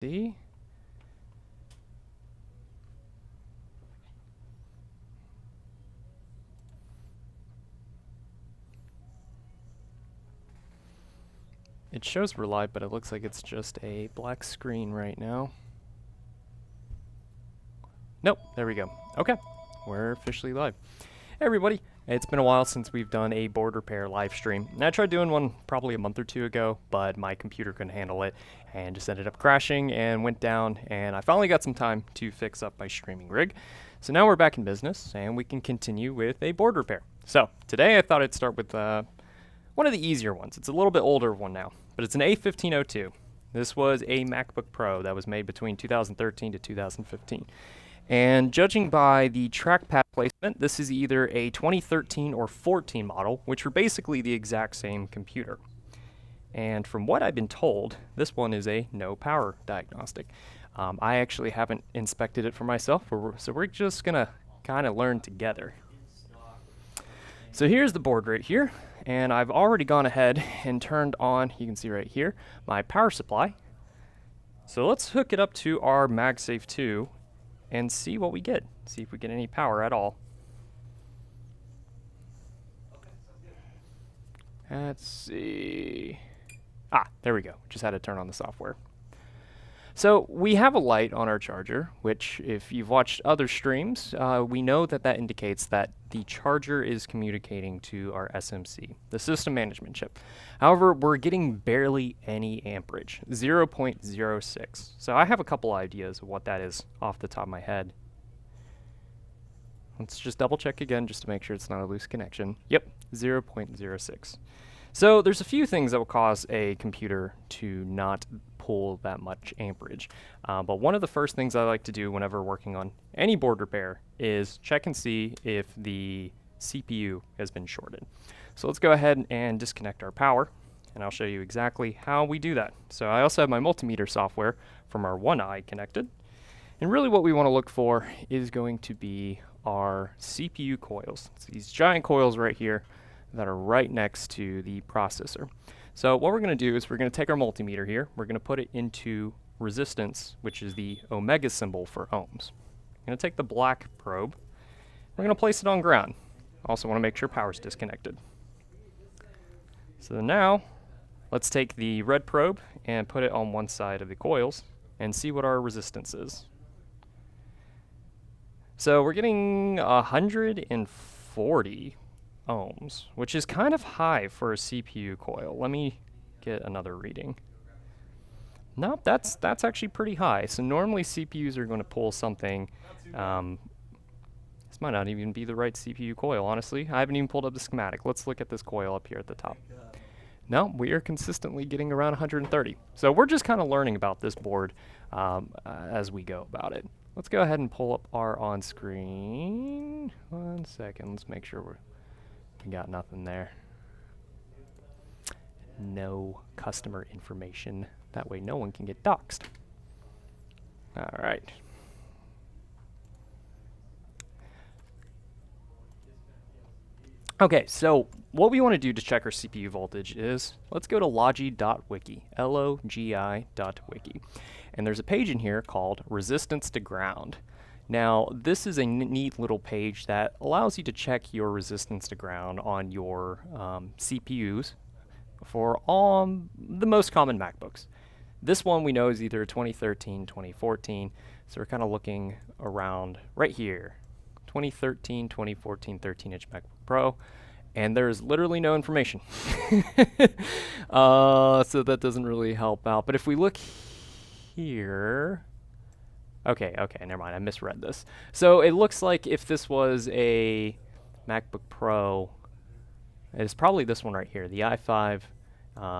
See? It shows we're live, but it looks like it's just a black screen right now. Nope, there we go. Okay, we're officially live. Hey everybody, it's been a while since we've done a board repair live stream. And I tried doing one probably a month or two ago, but my computer couldn't handle it and just ended up crashing and went down, and I finally got some time to fix up my streaming rig. So now we're back in business and we can continue with a board repair. So today I thought I'd start with one of the easier ones. It's a little bit older one now, but it's an A1502. This was a MacBook Pro that was made between 2013 to 2015. And judging by the trackpad placement, this is either a 2013 or 14 model, which are basically the exact same computer. And from what I've been told, this one is a no power diagnostic. I actually haven't inspected it for myself, so we're just gonna kind of learn together. So here's the board right here, and I've already gone ahead and turned on, you can see right here, my power supply. So let's hook it up to our MagSafe 2 and see what we get. See if we get any power at all. Let's see. There we go. Just had to turn on the software. So we have a light on our charger, which if you've watched other streams, we know that that indicates that the charger is communicating to our SMC, the system management chip. However, we're getting barely any amperage, 0.06. So I have a couple ideas of what that is off the top of my head. Let's just double check again just to make sure it's not a loose connection. Yep, 0.06. So there's a few things that will cause a computer to not pull that much amperage. But one of the first things I like to do whenever working on any board repair is check and see if the CPU has been shorted. So let's go ahead and disconnect our power, and I'll show you exactly how we do that. So I also have my multimeter software from our One Eye connected. And really what we want to look for is going to be our CPU coils. It's these giant coils right here that are right next to the processor. So what we're going to do is we're going to take our multimeter here, we're going to put it into resistance, which is the omega symbol for ohms. I'm going to take the black probe, we're going to place it on ground. Also want to make sure power is disconnected. So now let's take the red probe and put it on one side of the coils and see what our resistance is. So we're getting 140 ohms, which is kind of high for a CPU coil. Let me get another reading. Nope, that's actually pretty high. So normally CPUs are going to pull something. This might not even be the right CPU coil, honestly. I haven't even pulled up the schematic. Let's look at this coil up here at the top. No, we are consistently getting around 130. So we're just kind of learning about this board as we go about it. Let's go ahead and pull up our on-screen. 1 second, let's make sure we got nothing there. No customer information. That way no one can get doxxed. All right. Okay, so what we want to do to check our CPU voltage is, let's go to logi.wiki, logi.wiki. And there's a page in here called Resistance to Ground. Now, this is a neat little page that allows you to check your resistance to ground on your CPUs for the most common MacBooks. This one we know is either 2013, 2014, so we're kind of looking around right here. 2013, 2014, 13-inch MacBook Pro, and there's literally no information. So that doesn't really help out. But if we look here, okay, never mind, I misread this. So it looks like if this was a MacBook Pro, it's probably this one right here, the i5,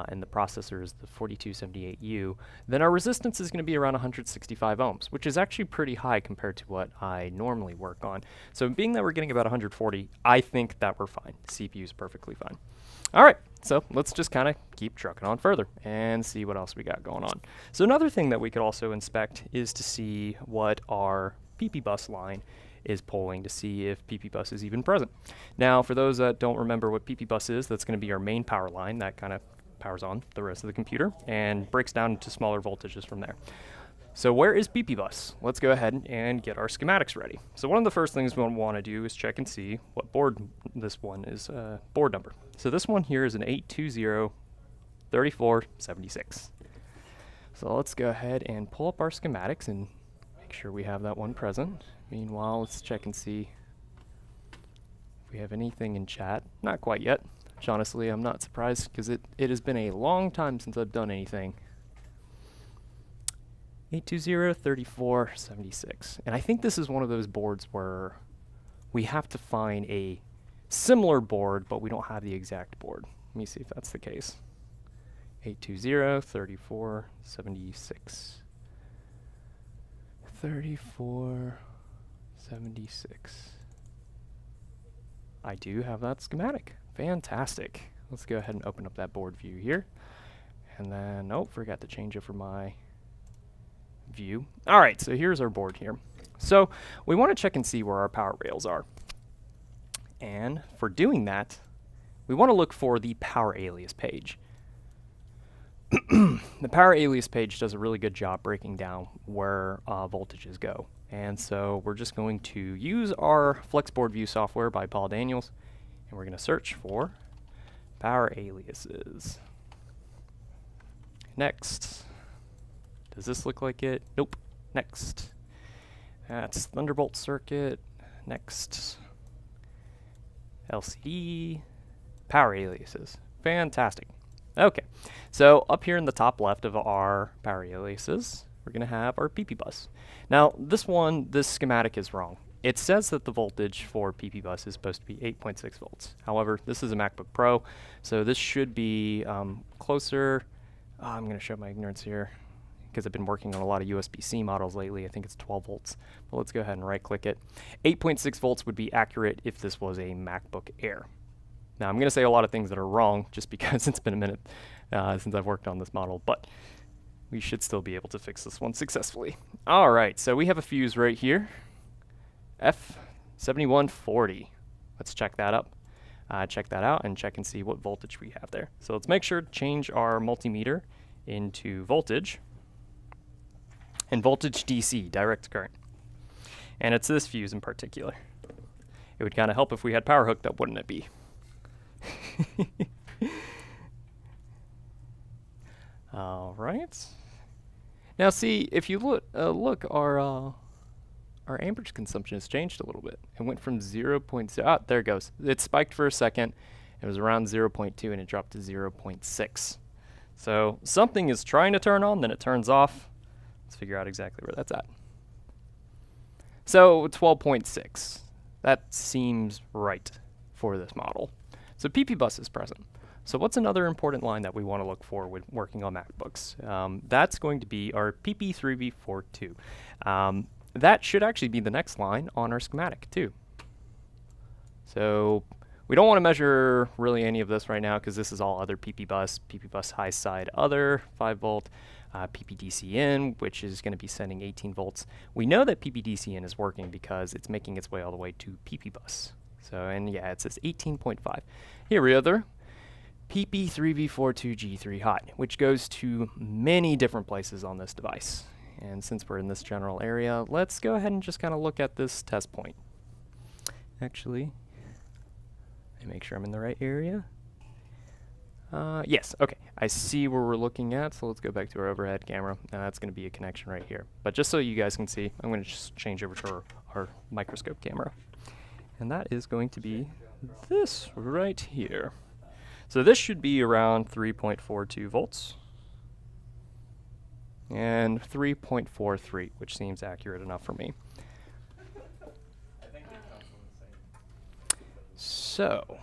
and the processor is the 4278U, then our resistance is going to be around 165 ohms, which is actually pretty high compared to what I normally work on. So being that we're getting about 140, I think that we're fine. The CPU is perfectly fine. All right, so let's just kind of keep trucking on further and see what else we got going on. So another thing that we could also inspect is to see what our PP bus line is polling to see if PP bus is even present. Now, for those that don't remember what PP bus is, that's going to be our main power line that kind of powers on the rest of the computer and breaks down to smaller voltages from there. So where is PP bus? Let's go ahead and get our schematics ready. So one of the first things we want to do is check and see what board this one is, board number. So this one here is an 820-3476. So let's go ahead and pull up our schematics and make sure we have that one present. Meanwhile, let's check and see if we have anything in chat. Not quite yet, which honestly I'm not surprised because it has been a long time since I've done anything. 820-3476. And I think this is one of those boards where we have to find a similar board, but we don't have the exact board. Let me see if that's the case. 820-3476. 3476. I do have that schematic. Fantastic. Let's go ahead and open up that board view here. And then, oh, forgot to change it for my view. All right, so here's our board here. So we want to check and see where our power rails are. And for doing that, we want to look for the power alias page. The power alias page does a really good job breaking down where voltages go. And so we're just going to use our Flexboard View software by Paul Daniels, and we're going to search for power aliases. Next. Does this look like it? Nope. Next. That's Thunderbolt circuit. Next. LCD. Power aliases. Fantastic. Okay. So up here in the top left of our power aliases, we're going to have our PP bus. Now, this schematic is wrong. It says that the voltage for PP bus is supposed to be 8.6 volts. However, this is a MacBook Pro, so this should be closer. I'm going to show my ignorance here, because I've been working on a lot of USB-C models lately. I think it's 12 volts. But let's go ahead and right-click it. 8.6 volts would be accurate if this was a MacBook Air. Now, I'm going to say a lot of things that are wrong just because it's been a minute since I've worked on this model, but we should still be able to fix this one successfully. All right, so we have a fuse right here, F7140. Let's check that up. Check that out and check and see what voltage we have there. So let's make sure to change our multimeter into voltage. And voltage DC, direct current. And it's this fuse in particular. It would kind of help if we had power hooked up, wouldn't it be? All right. Now see, if you look, our amperage consumption has changed a little bit. It went from 0.0, ah, there it goes. It spiked for a second. It was around 0.2 and it dropped to 0.6. So something is trying to turn on, then it turns off. Let's figure out exactly where that's at. So 12.6. That seems right for this model. So PP bus is present. So what's another important line that we want to look for when working on MacBooks? That's going to be our PP3V42. That should actually be the next line on our schematic too. So we don't want to measure really any of this right now because this is all other PP bus high side other 5 volt, PPDC in, which is going to be sending 18 volts. We know that PPDC in is working because it's making its way all the way to PP bus. So, and yeah, it says 18.5. Here we are, PP3V42G3 hot, which goes to many different places on this device. And since we're in this general area, let's go ahead and just kind of look at this test point. Actually, let me make sure I'm in the right area. Yes, okay. I see where we're looking at, so let's go back to our overhead camera. That's going to be a connection right here. But just so you guys can see, I'm going to just change over to our microscope camera. And that is going to be this right here. So this should be around 3.42 volts. And 3.43, which seems accurate enough for me. So,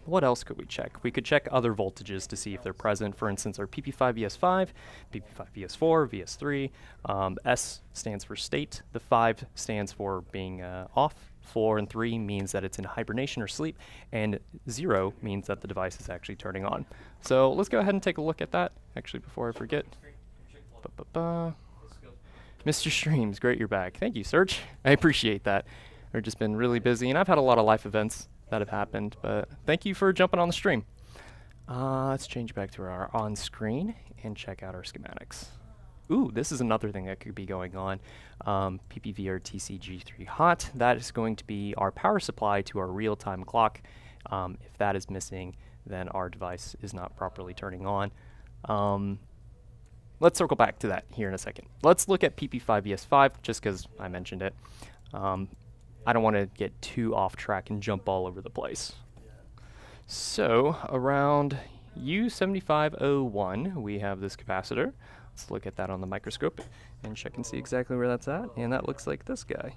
what else could we check? We could check other voltages to see if they're present. For instance, our PP5 VS5, PP5 VS4, VS3. S stands for state. The 5 stands for being off. 4 and 3 means that it's in hibernation or sleep. And 0 means that the device is actually turning on. So let's go ahead and take a look at that, actually, before I forget. Mr. Streams, great you're back. Thank you, Serge. I appreciate that. I've just been really busy, and I've had a lot of life events that have happened, but thank you for jumping on the stream. Let's change back to our on-screen and check out our schematics. ooh, this is another thing that could be going on. PPVRTC-G3 hot, that is going to be our power supply to our real-time clock. If that is missing, then our device is not properly turning on. Let's circle back to that here in a second. Let's look at PP5ES5, just because I mentioned it. I don't want to get too off track and jump all over the place. So around U7501, we have this capacitor. Let's look at that on the microscope and check and see exactly where that's at. And that looks like this guy.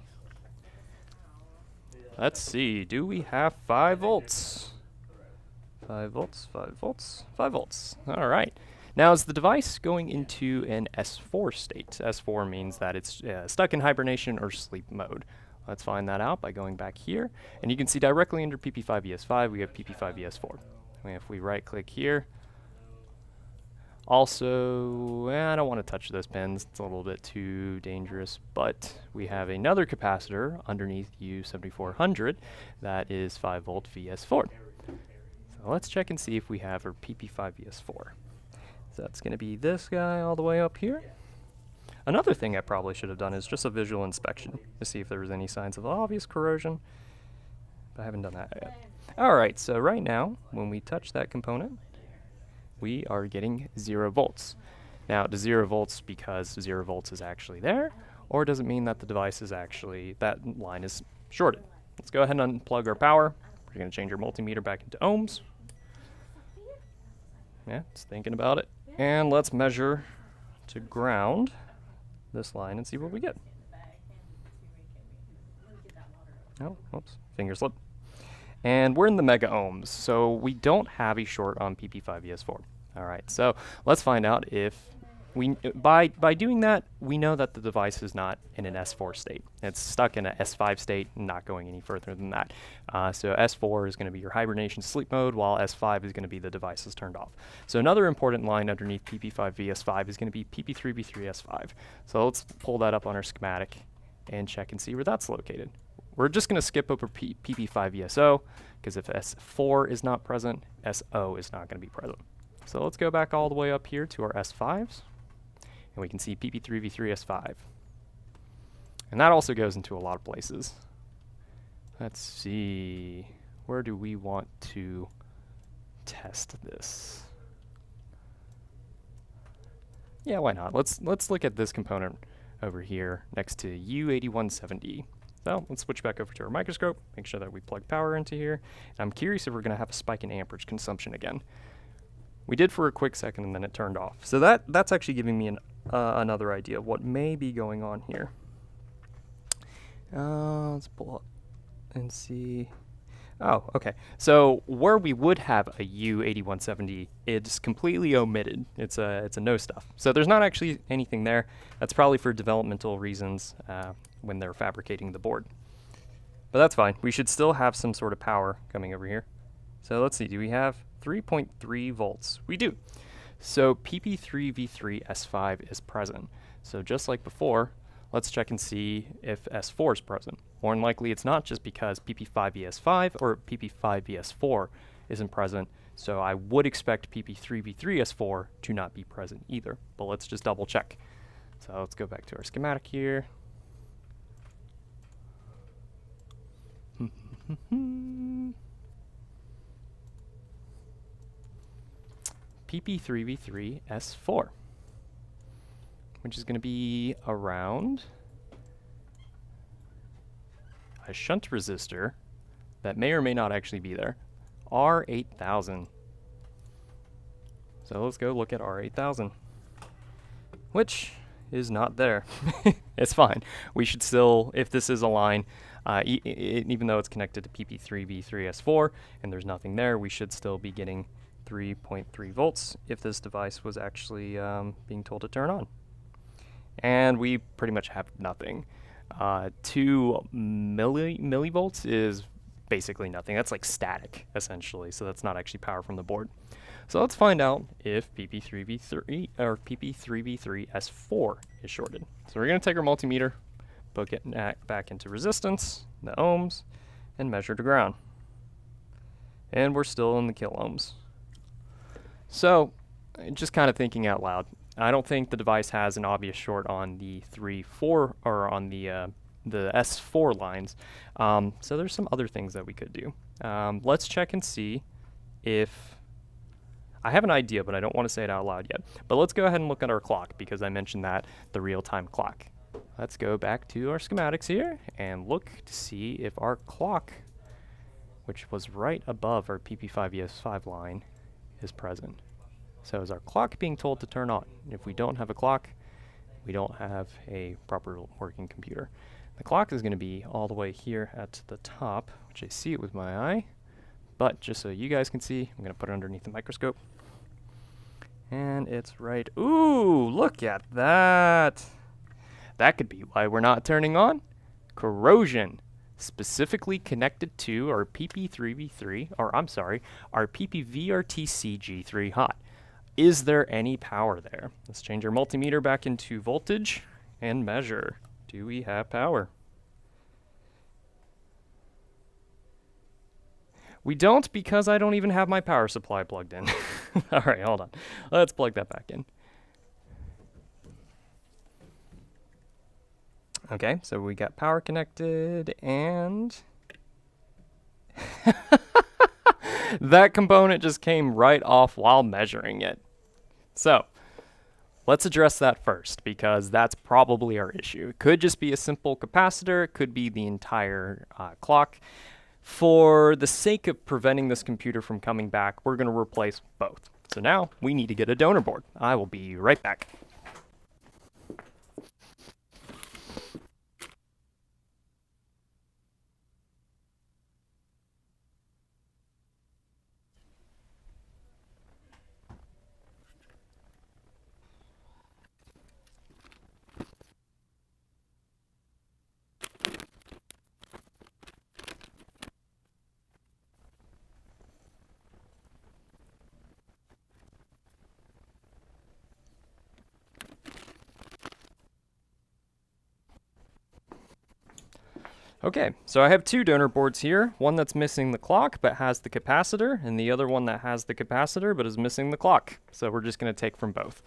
Let's see, do we have 5 volts? 5 volts, 5 volts, 5 volts. All right. Now, is the device going into an S4 state? S4 means that it's stuck in hibernation or sleep mode. Let's find that out by going back here. And you can see directly under PP5ES5, we have PP5ES4. If we right-click here, also, I don't want to touch those pins. It's a little bit too dangerous, but we have another capacitor underneath U7400 that is 5 volt VS4. So let's check and see if we have our PP5VS4. So that's going to be this guy all the way up here. Another thing I probably should have done is just a visual inspection to see if there was any signs of obvious corrosion, but I haven't done that yet. Alright, so right now, when we touch that component, we are getting 0 volts. Now, does 0 volts because 0 volts is actually there, or does it mean that the device is actually, that line is shorted? Let's go ahead and unplug our power. We're going to change our multimeter back into ohms. Yeah, just thinking about it. And let's measure to ground this line and see what we get. Oh, whoops, finger slip. And we're in the mega ohms, so we don't have a short on PP5ES4. All right, so let's find out if we, by doing that, we know that the device is not in an S4 state. It's stuck in an S5 state, not going any further than that. So S4 is going to be your hibernation sleep mode, while S5 is going to be the device is turned off. So another important line underneath PP5VS5 is going to be PP3V3S5. So let's pull that up on our schematic and check and see where that's located. We're just going to skip over PP5ESO, because if S4 is not present, SO is not going to be present. So let's go back all the way up here to our S5s, and we can see PP3V3S5. And that also goes into a lot of places. Let's see, where do we want to test this? Yeah, why not? Let's look at this component over here next to U8170. So let's switch back over to our microscope, make sure that we plug power into here. And I'm curious if we're going to have a spike in amperage consumption again. We did for a quick second and then it turned off. So that's actually giving me another idea of what may be going on here. Let's pull up and see. Oh, okay. So where we would have a U8170, it's completely omitted. It's a no stuff. So there's not actually anything there. That's probably for developmental reasons when they're fabricating the board. But that's fine. We should still have some sort of power coming over here. So let's see. Do we have 3.3 volts? We do. So PP3V3S5 is present. So just like before, let's check and see if S4 is present. More than likely it's not, just because PP5ES5 or PP5ES4 isn't present, so I would expect PP3V3S4 to not be present either, but let's just double check. So let's go back to our schematic here. PP3V3S4, which is going to be around a shunt resistor that may or may not actually be there, R8000. So let's go look at R8000, which is not there. It's fine. We should still, if this is a line, even though it's connected to PP3V3S4 and there's nothing there, we should still be getting 3.3 volts if this device was actually being told to turn on. And we pretty much have nothing. 2 millivolts is basically nothing. That's like static, essentially, so that's not actually power from the board. So let's find out if PP3V3 or PP3V3S4 is shorted. So we're going to take our multimeter, book it back into resistance, the ohms, and measure to ground. And we're still in the kilo ohms. So just kind of thinking out loud, I don't think the device has an obvious short on the 3-4 or on the S4 lines. So there's some other things that we could do. Let's check and see if I have an idea, but I don't want to say it out loud yet. But let's go ahead and look at our clock, because I mentioned that, the real-time clock. Let's go back to our schematics here and look to see if our clock, which was right above our PP5ES5 line, is present. So is our clock being told to turn on? If we don't have a clock, we don't have a proper working computer. The clock is going to be all the way here at the top, which I see it with my eye. But just so you guys can see, I'm going to put it underneath the microscope. And it's right. Ooh, look at that. That could be why we're not turning on. Corrosion, specifically connected to our PP3V3, or I'm sorry, our PPVRTC-G3 hot. Is there any power there? Let's change our multimeter back into voltage and measure. Do we have power? We don't, because I don't even have my power supply plugged in. All right, hold on. Let's plug that back in. Okay, so we got power connected, and that component just came right off while measuring it. So let's address that first, because that's probably our issue. It could just be a simple capacitor. It could be the entire clock. For the sake of preventing this computer from coming back, we're going to replace both. So now we need to get a donor board. I will be right back. Okay, so I have two donor boards here, one that's missing the clock but has the capacitor, and the other one that has the capacitor but is missing the clock. So we're just going to take from both.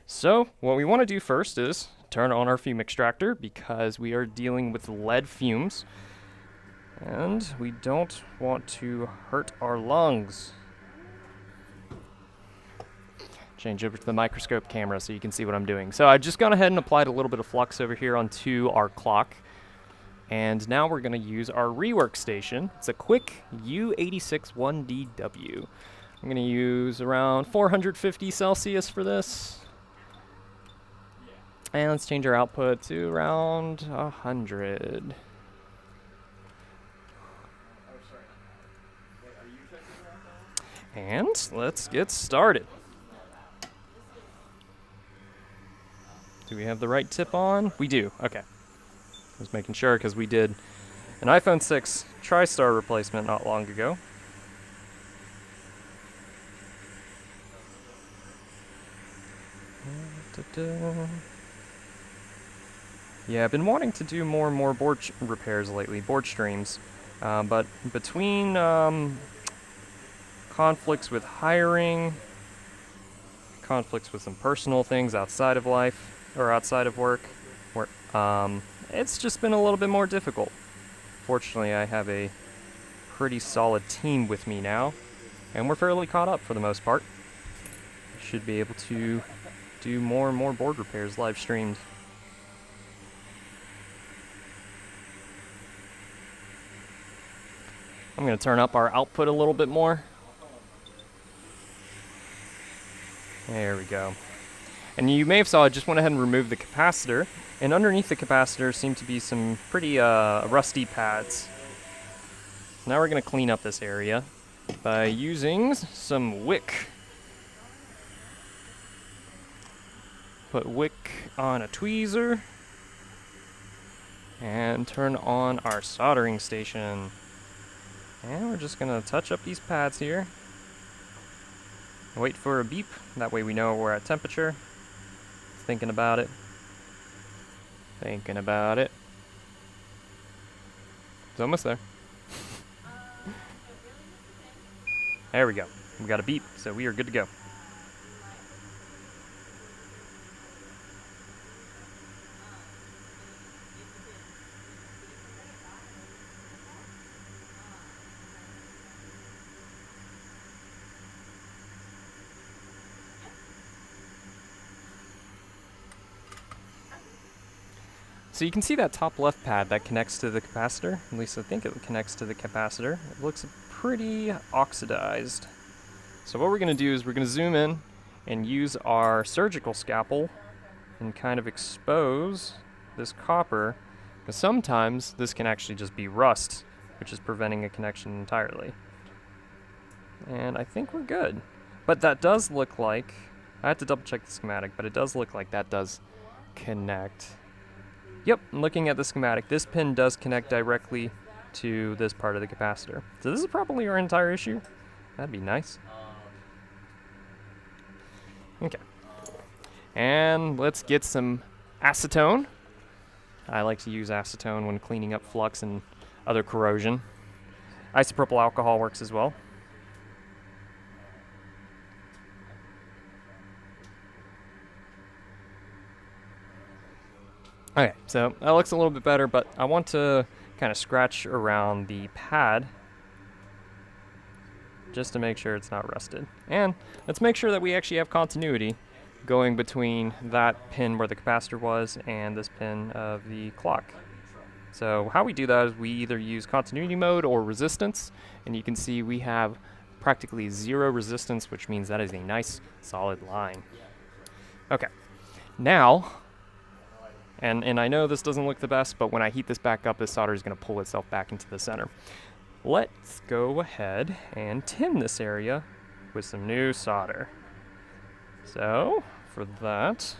So what we want to do first is turn on our fume extractor, because we are dealing with lead fumes, and we don't want to hurt our lungs. Change over to the microscope camera so you can see what I'm doing. So I've just gone ahead and applied a little bit of flux over here onto our clock. And now we're going to use our rework station. It's a quick U861DW. I'm going to use around 450 Celsius for this. And let's change our output to around 100. And let's get started. Do we have the right tip on? We do. Okay. Just making sure, because we did an iPhone 6 TriStar replacement not long ago. Yeah, I've been wanting to do more and more board repairs lately, board streams. But between conflicts with hiring, conflicts with some personal things outside of life, or outside of work, where it's just been a little bit more difficult. Fortunately, I have a pretty solid team with me now, and we're fairly caught up for the most part. Should be able to do more and more board repairs live streamed. I'm going to turn up our output a little bit more. There we go. And you may have saw I just went ahead and removed the capacitor, and underneath the capacitor seem to be some pretty rusty pads. Now we're going to clean up this area by using some wick. Put wick on a tweezer and turn on our soldering station. And we're just going to touch up these pads here. Wait for a beep, that way we know we're at temperature. Thinking about it. Thinking about it. It's almost there. There we go. We got a beep, so we are good to go. So you can see that top left pad that connects to the capacitor. At least I think it connects to the capacitor. It looks pretty oxidized. So what we're going to do is we're going to zoom in and use our surgical scalpel and kind of expose this copper, because sometimes this can actually just be rust, which is preventing a connection entirely. And I think we're good. But that does look like, I have to double check the schematic, but it does look like that does connect. Yep, I'm looking at the schematic. This pin does connect directly to this part of the capacitor. So this is probably our entire issue. That'd be nice. Okay. And let's get some acetone. I like to use acetone when cleaning up flux and other corrosion. Isopropyl alcohol works as well. Okay, so that looks a little bit better, but I want to kind of scratch around the pad just to make sure it's not rusted. And let's make sure that we actually have continuity going between that pin where the capacitor was and this pin of the clock. So how we do that is we either use continuity mode or resistance, and you can see we have practically zero resistance, which means that is a nice solid line. Okay, now, and I know this doesn't look the best, but when I heat this back up, this solder is going to pull itself back into the center. Let's go ahead and tin this area with some new solder. So, for that,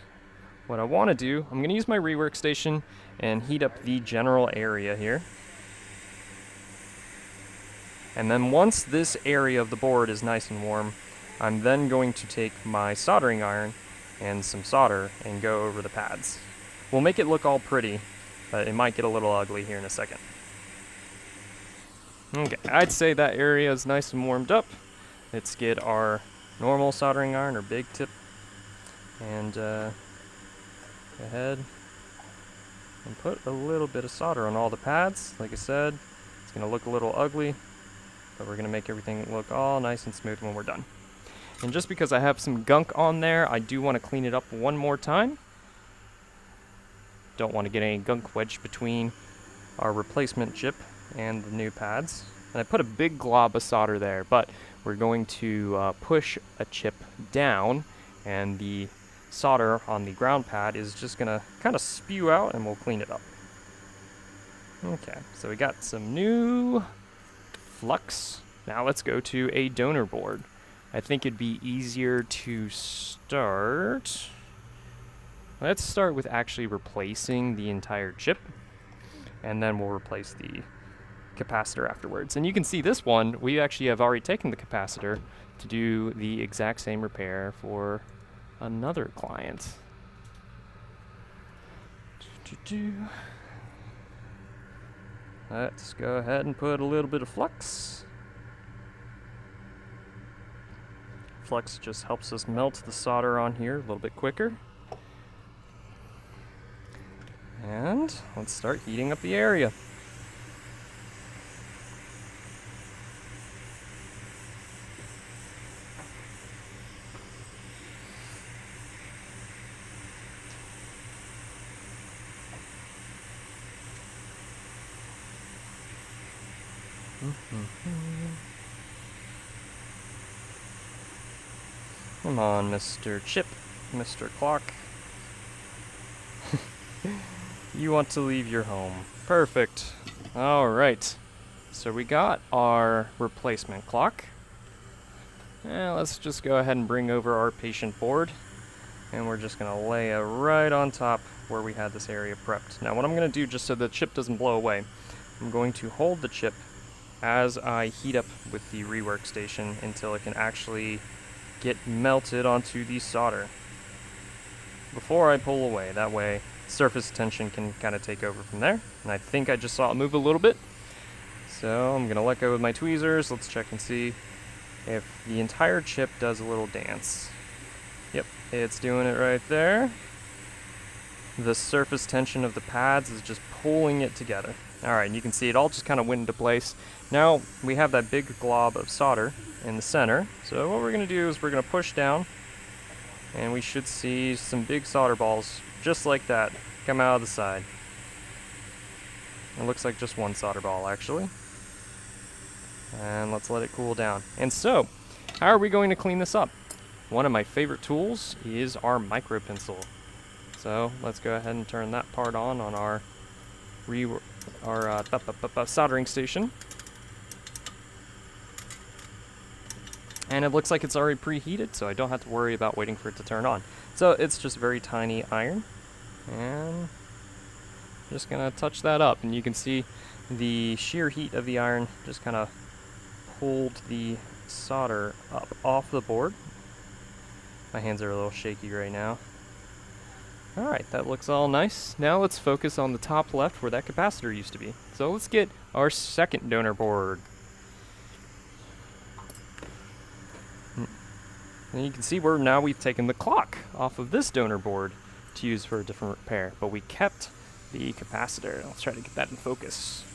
what I want to do, I'm going to use my rework station and heat up the general area here. And then once this area of the board is nice and warm, I'm then going to take my soldering iron and some solder and go over the pads. We'll make it look all pretty, but it might get a little ugly here in a second. Okay, I'd say that area is nice and warmed up. Let's get our normal soldering iron or big tip and go ahead and put a little bit of solder on all the pads. Like I said, it's going to look a little ugly, but we're going to make everything look all nice and smooth when we're done. And just because I have some gunk on there, I do want to clean it up one more time. Don't want to get any gunk wedged between our replacement chip and the new pads. And I put a big glob of solder there, but we're going to push a chip down, and the solder on the ground pad is just going to kind of spew out, and we'll clean it up. Okay, so we got some new flux. Now let's go to a donor board. I think it'd be easier to start. Let's start with actually replacing the entire chip, and then we'll replace the capacitor afterwards. And you can see this one, we actually have already taken the capacitor to do the exact same repair for another client. Let's go ahead and put a little bit of flux. Flux just helps us melt the solder on here a little bit quicker. And let's start heating up the area. Come on, Mr. Chip, Mr. Clock. You want to leave your home. Perfect. Alright. So we got our replacement clock. And let's just go ahead and bring over our patient board. And we're just going to lay it right on top where we had this area prepped. Now what I'm going to do, just so the chip doesn't blow away, I'm going to hold the chip as I heat up with the rework station until it can actually get melted onto the solder before I pull away. That way surface tension can kind of take over from there. And I think I just saw it move a little bit. So I'm going to let go with my tweezers. Let's check and see if the entire chip does a little dance. Yep, it's doing it right there. The surface tension of the pads is just pulling it together. Alright, and you can see it all just kind of went into place. Now we have that big glob of solder in the center. So what we're going to do is we're going to push down, and we should see some big solder balls just like that come out of the side. It looks like just one solder ball, actually. And let's let it cool down. And so, how are we going to clean this up? One of my favorite tools is our micro pencil. So let's go ahead and turn that part on our soldering station. And it looks like it's already preheated, so I don't have to worry about waiting for it to turn on. So it's just very tiny iron, and I'm just gonna touch that up, and you can see the sheer heat of the iron just kind of pulled the solder up off the board. My hands are a little shaky right now. Alright, that looks all nice. Now let's focus on the top left where that capacitor used to be. So let's get our second donor board. And you can see we've taken the clock off of this donor board to use for a different repair, but we kept the capacitor. Let's try to get that in focus.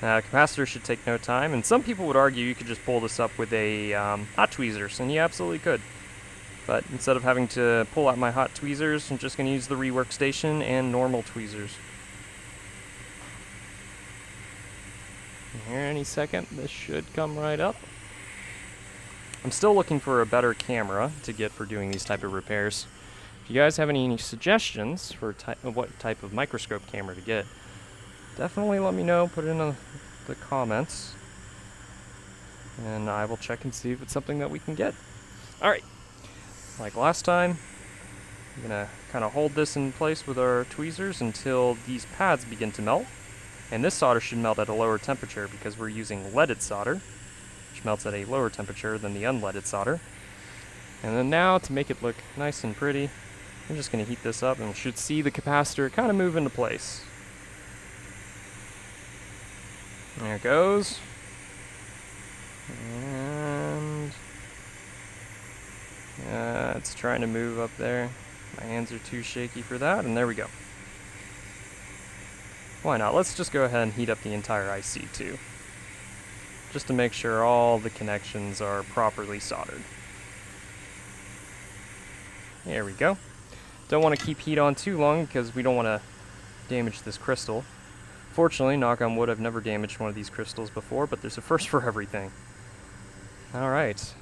Now, capacitor should take no time, and some people would argue you could just pull this up with a hot tweezers, and you absolutely could. But instead of having to pull out my hot tweezers, I'm just going to use the rework station and normal tweezers. And here any second, this should come right up. I'm still looking for a better camera to get for doing these type of repairs. If you guys have any suggestions for what type of microscope camera to get, definitely let me know, put it in the comments, and I will check and see if it's something that we can get. Alright, like last time, I'm going to kind of hold this in place with our tweezers until these pads begin to melt, and this solder should melt at a lower temperature because we're using leaded solder, which melts at a lower temperature than the unleaded solder. And then now, to make it look nice and pretty, I'm just going to heat this up, and we should see the capacitor kind of move into place. There it goes. And it's trying to move up there. My hands are too shaky for that, and there we go. Why not? Let's just go ahead and heat up the entire IC too, just to make sure all the connections are properly soldered. There we go. Don't want to keep heat on too long because we don't want to damage this crystal. Fortunately, knock on wood, I've never damaged one of these crystals before, but there's a first for everything. Alright,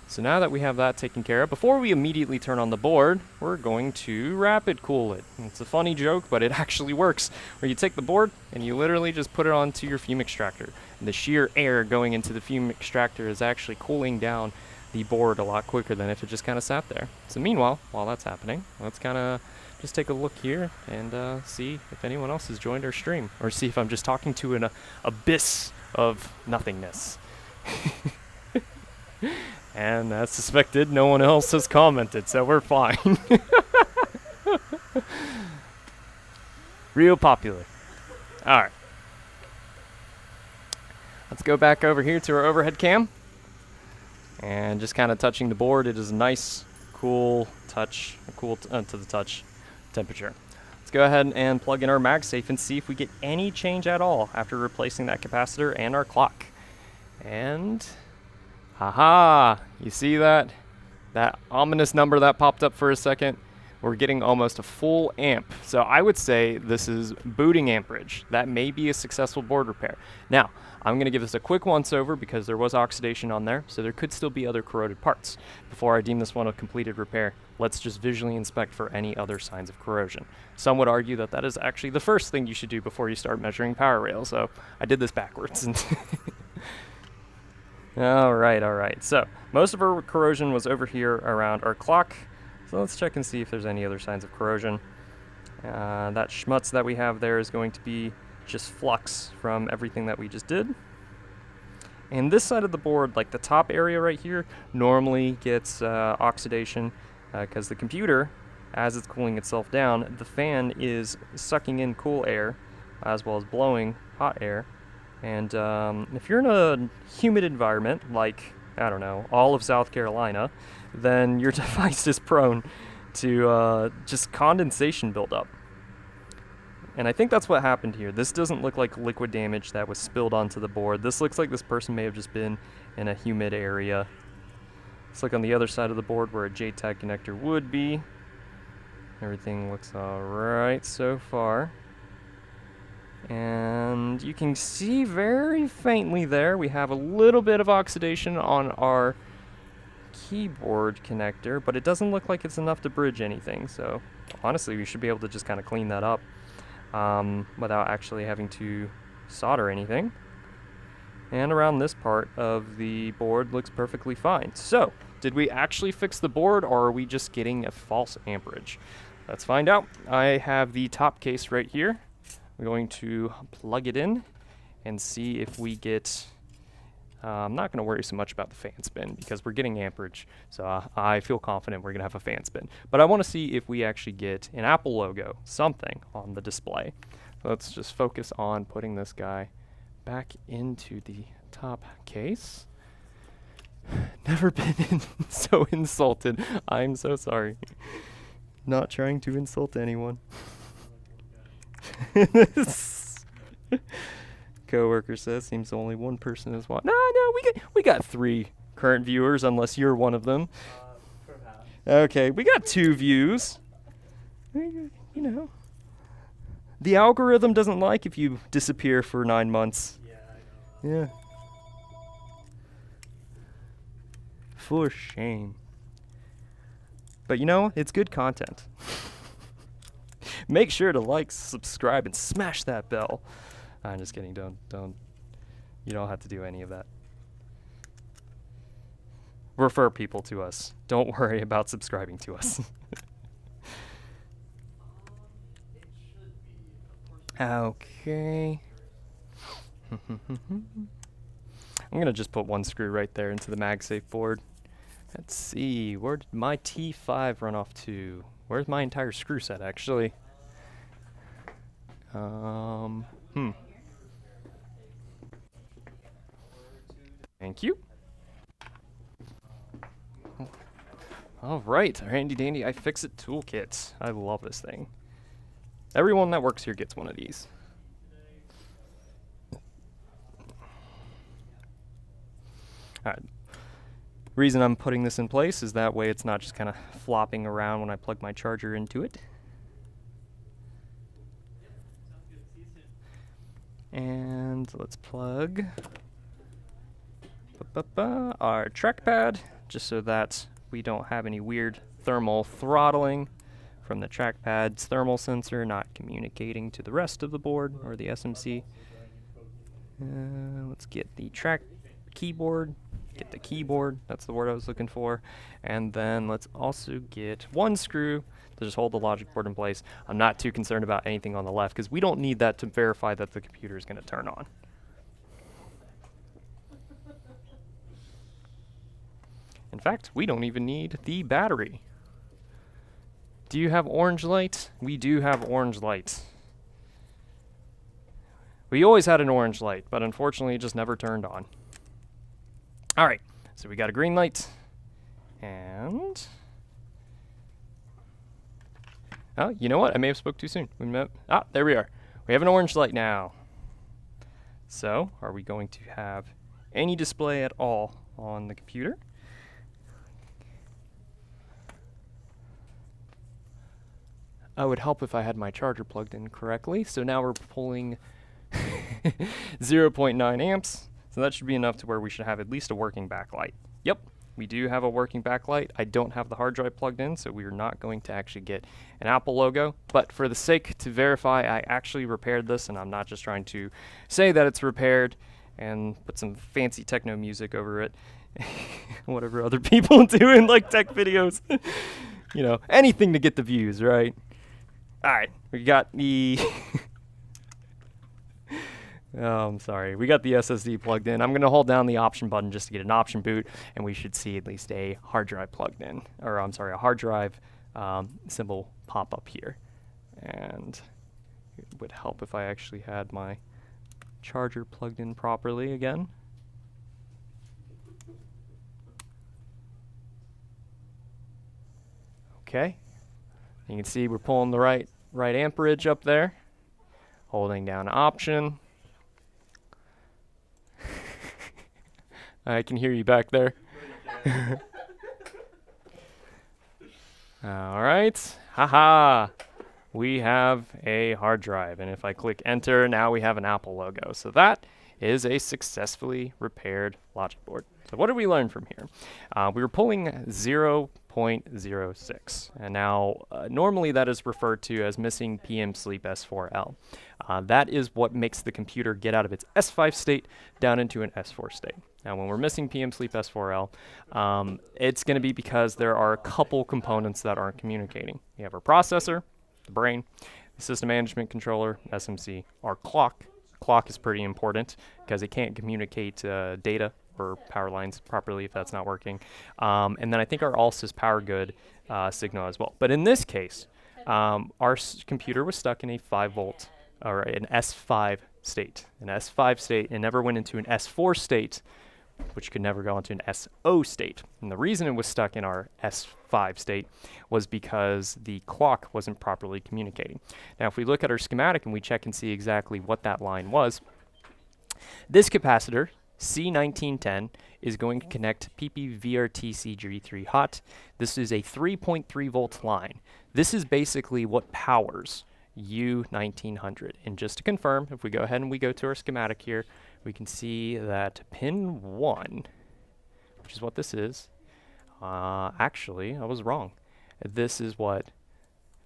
so now that we have that taken care of, before we immediately turn on the board, we're going to rapid cool it. And it's a funny joke, but it actually works, where you take the board and you literally just put it onto your fume extractor. And the sheer air going into the fume extractor is actually cooling down the board a lot quicker than if it just kind of sat there. So meanwhile, while that's happening, let's kind of just take a look here and see if anyone else has joined our stream, or see if I'm just talking to an abyss of nothingness. And as suspected, no one else has commented, so we're fine. Real popular. Alright. Let's go back over here to our overhead cam. And just kind of touching the board. It is a nice, cool touch, to the touch temperature. Let's go ahead and plug in our MagSafe and see if we get any change at all after replacing that capacitor and our clock. And haha, you see that? That ominous number that popped up for a second? We're getting almost a full amp. So I would say this is booting amperage. That may be a successful board repair. Now, I'm going to give this a quick once over because there was oxidation on there, so there could still be other corroded parts. Before I deem this one a completed repair, let's just visually inspect for any other signs of corrosion. Some would argue that that is actually the first thing you should do before you start measuring power rails, so I did this backwards. Alright. So, most of our corrosion was over here around our clock. So let's check and see if there's any other signs of corrosion. That schmutz that we have there is going to be just flux from everything that we just did. And this side of the board, like the top area right here, normally gets oxidation because the computer, as it's cooling itself down, the fan is sucking in cool air as well as blowing hot air. And if you're in a humid environment, like, I don't know, all of South Carolina, then your device is prone to just condensation buildup. And I think that's what happened here. This doesn't look like liquid damage that was spilled onto the board. This looks like this person may have just been in a humid area. Let's look on the other side of the board where a JTAG connector would be. Everything looks alright so far. And you can see very faintly there, we have a little bit of oxidation on our keyboard connector, but it doesn't look like it's enough to bridge anything. So honestly, we should be able to just kind of clean that up without actually having to solder anything. And around this part of the board looks perfectly fine. So, did we actually fix the board, or are we just getting a false amperage? Let's find out. I have the top case right here. We're going to plug it in and see if we get... I'm not going to worry so much about the fan spin because we're getting amperage, so I feel confident we're going to have a fan spin. But I want to see if we actually get an Apple logo, something on the display. Let's just focus on putting this guy back into the top case. Never been so insulted. I'm so sorry. Not trying to insult anyone. Coworker says seems only one person is watching. No, we got 3 current viewers, unless you're one of them. Okay, we got 2 views. You know, the algorithm doesn't like if you disappear for 9 months. Yeah, I know. Yeah. For shame. But you know, it's good content. Make sure to like, subscribe, and smash that bell. I'm just kidding. Don't. You don't have to do any of that. Refer people to us. Don't worry about subscribing to us. Okay. I'm gonna just put 1 screw right there into the MagSafe board. Let's see, where did my T5 run off to? Where's my entire screw set, actually? Thank you. All right, handy dandy iFixit toolkit. I love this thing. Everyone that works here gets one of these. All right. Reason I'm putting this in place is that way it's not just kind of flopping around when I plug my charger into it. And let's plug our trackpad, just so that we don't have any weird thermal throttling from the trackpad's thermal sensor not communicating to the rest of the board or the SMC. Let's get the keyboard. Get the keyboard, that's the word I was looking for. And then let's also get 1 screw to just hold the logic board in place. I'm not too concerned about anything on the left because we don't need that to verify that the computer is going to turn on. In fact, we don't even need the battery. Do you have orange light? We do have orange light. We always had an orange light, but unfortunately it just never turned on. All right, so we got a green light, and oh, you know what? I may have spoke too soon. There we are. We have an orange light now. So, are we going to have any display at all on the computer? It would help if I had my charger plugged in correctly. So now we're pulling 0.9 amps. So that should be enough to where we should have at least a working backlight. Yep, we do have a working backlight. I don't have the hard drive plugged in, so we are not going to actually get an Apple logo. But for the sake to verify, I actually repaired this, and I'm not just trying to say that it's repaired and put some fancy techno music over it. Whatever other people do in like tech videos. You know, anything to get the views, right? All right, we got the... Oh, I'm sorry. We got the SSD plugged in. I'm going to hold down the option button just to get an option boot, and we should see at least a hard drive plugged in. Or, I'm sorry, a hard drive symbol pop up here. And it would help if I actually had my charger plugged in properly again. Okay. You can see we're pulling the right amperage up there. Holding down option. I can hear you back there. All right, haha. We have a hard drive, and if I click enter, now we have an Apple logo. So that is a successfully repaired logic board. So what did we learn from here? We were pulling 0.06, and now normally that is referred to as missing PM sleep S4L. That is what makes the computer get out of its S5 state down into an S4 state. Now when we're missing PM sleep S4L, it's going to be because there are a couple components that aren't communicating. You have our processor, the brain, the system management controller, SMC, our clock. Clock is pretty important because it can't communicate data or power lines properly if that's not working. And then I think our ALSYS power good signal as well. But in this case, our computer was stuck in a 5 volt or an S5 state. An S5 state, and never went into an S4 state, which could never go into an SO state. And the reason it was stuck in our S5 state was because the clock wasn't properly communicating. Now, if we look at our schematic and we check and see exactly what that line was, this capacitor, C1910, is going to connect PPVRTC-G3 hot. This is a 3.3 volt line. This is basically what powers U1900. And just to confirm, if we go ahead and we go to our schematic here, we can see that pin 1, which is what this is, actually, I was wrong. This is what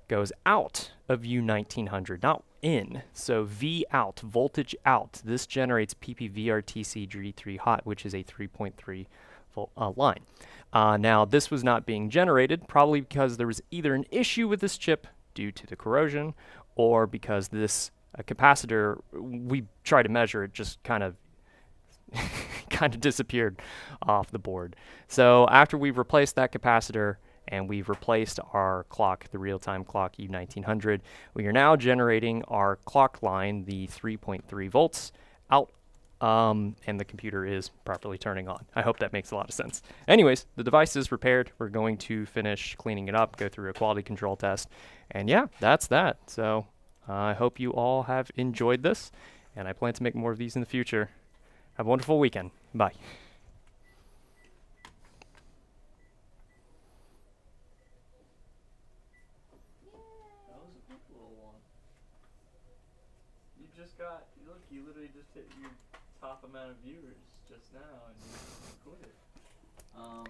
goes out of U1900, not in. So V out, voltage out. This generates PPVRTC-G3 hot, which is a 3.3 volt line. Now, this was not being generated, probably because there was either an issue with this chip due to the corrosion, or because this capacitor, we tried to measure it, just kind of disappeared off the board. So after we've replaced that capacitor and we've replaced our clock, the real-time clock U1900, we are now generating our clock line, the 3.3 volts, out, and the computer is properly turning on. I hope that makes a lot of sense. Anyways, the device is repaired. We're going to finish cleaning it up, go through a quality control test, and yeah, that's that. So I hope you all have enjoyed this, and I plan to make more of these in the future. Have a wonderful weekend. Bye. That was a quick little one. You just got, look, you literally just hit your top amount of viewers just now and you quit it.